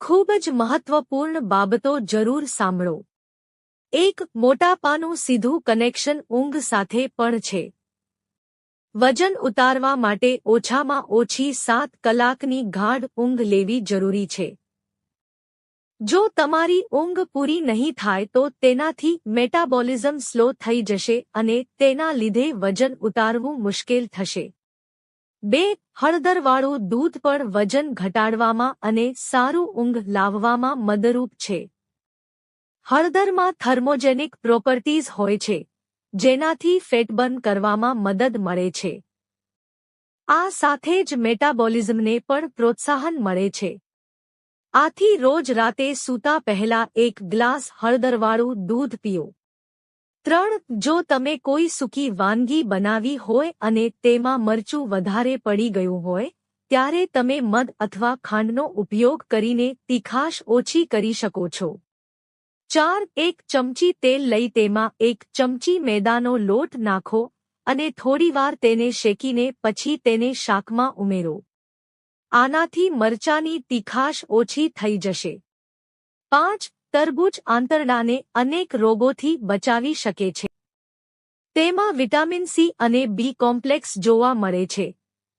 ખૂબ જ મહત્વપૂર્ણ બાબતો જરૂર સાંભળો. 1. મોટાપાનું સીધું કનેક્શન ઊંઘ સાથે પણ છે. વજન ઉતારવા માટે ઓછામાં ઓછી 7 કલાકની ગાઢ ઊંઘ લેવી જરૂરી છે. જો તમારી ઊંઘ પૂરી નહીં થાય તો તેનાથી મેટાબોલિઝમ સ્લો થઈ જશે અને તેના લીધે વજન ઉતારવું મુશ્કેલ થશે. 2. હળદરવાળું દૂધ પણ વજન ઘટાડવામાં અને સારું ઊંઘ લાવવામાં મદદરૂપ છે. હળદરમાં થર્મોજેનિક પ્રોપર્ટીઝ હોય છે, જેનાથી ફેટ બર્ન કરવામાં મદદ મળે છે. આ સાથે જ મેટાબોલિઝમને પણ પ્રોત્સાહન મળે છે. આથી રોજ રાતે સૂતા પહેલા 1 ગ્લાસ હળદરવાળું દૂધ પીઓ. 3. જો તમે કોઈ સૂકી વાનગી બનાવી હોય અને તેમાં મરચું વધારે પડી ગયું હોય, ત્યારે તમે મધ અથવા ખાંડનો ઉપયોગ કરીને તીખાશ ઓછી કરી શકો છો. 4. 1 ચમચી તેલ લઈ તેમાં 1 ચમચી મેદાનો લોટ નાખો અને થોડીવાર તેને શેકીને પછી તેને શાકમાં ઉમેરો. આનાથી મરચાની તીખાશ ઓછી થઈ જશે. 5. તરબૂચ આંતરડાને અનેક રોગોથી બચાવી શકે છે. તેમાં વિટામિન સી અને બી કોમ્પ્લેક્સ જોવા મળે છે,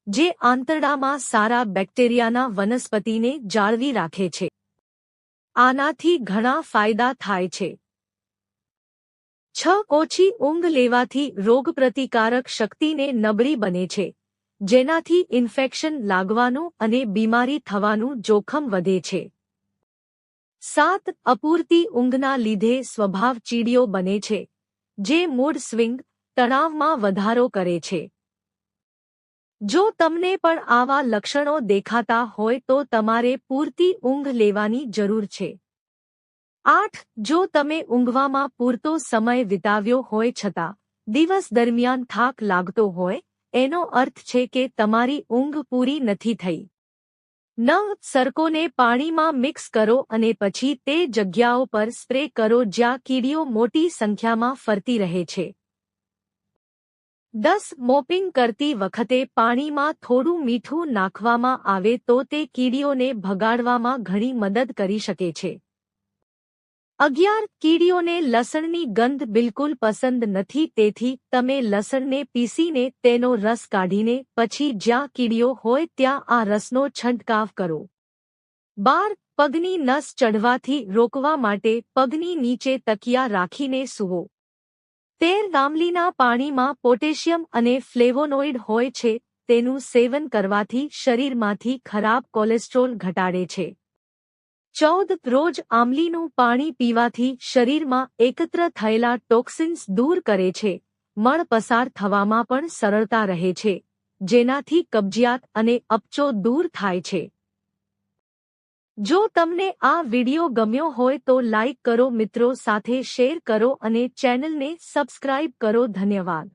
જે આંતરડામાં સારા બેક્ટેરિયાના વનસ્પતિને જાળવી રાખે છે. આનાથી ઘણા ફાયદા થાય છે. 6. ઓછી ઊંઘ લેવાથી રોગપ્રતિકારક શક્તિને નબળી બને છે, જેનાથી ઇન્ફેક્શન લાગવાનું અને બીમારી થવાનું જોખમ વધે છે. 7. અપૂરતી ઊંઘના લીધે સ્વભાવ ચીડિયો બને છે, જે મૂડ સ્વિંગ, તણાવમાં વધારો કરે છે. જો તમને પણ આવા લક્ષણો દેખાતા હોય તો તમારે પૂરતી ઊંઘ લેવાની જરૂર છે. 8. જો તમે ઊંઘવામાં પૂરતો સમય વિતાવ્યો હોય છતાં દિવસ દરમિયાન થાક લાગતો હોય, એનો અર્થ છે કે તમારી ઊંઘ પૂરી નથી થઈ. 9. સરકોને પાણીમાં મિક્સ કરો અને પછી તે જગ્યાઓ પર સ્પ્રે કરો જ્યાં કીડીઓ મોટી સંખ્યામાં ફરતી રહે છે. 10. મોપિંગ કરતી વખતે પાણીમાં થોડું મીઠું નાખવામાં આવે તો તે કીડીઓને ભગાડવામાં ઘણી મદદ કરી શકે છે. 11. કીડીઓને લસણની ગંધ બિલકુલ પસંદ નથી, તેથી તમે લસણને પીસીને તેનો રસ કાઢીને પછી જ્યાં કીડીઓ હોય ત્યાં આ રસનો છંટકાવ કરો. 12. પગની નસ ચઢવાથી રોકવા માટે પગની નીચે તકિયા રાખીને સૂવો. 13. આમલીના પાણીમાં પોટેશિયમ અને ફ્લેવોનોઇડ હોય છે, તેનું સેવન કરવાથી શરીરમાંથી ખરાબ કોલેસ્ટ્રોલ ઘટાડે છે. 14. રોજ આમલીનું પાણી પીવાથી શરીરમાં એકત્ર થયેલા ટોક્સિન્સ દૂર કરે છે, મળ પસાર થવામાં પણ સરળતા રહે છે, જેનાથી કબજિયાત અને અપચો દૂર થાય છે. જો તમને આ વિડિયો ગમ્યો હોય તો લાઇક કરો, મિત્રો સાથે શેર કરો અને ચેનલને સબસ્ક્રાઇબ કરો. ધન્યવાદ.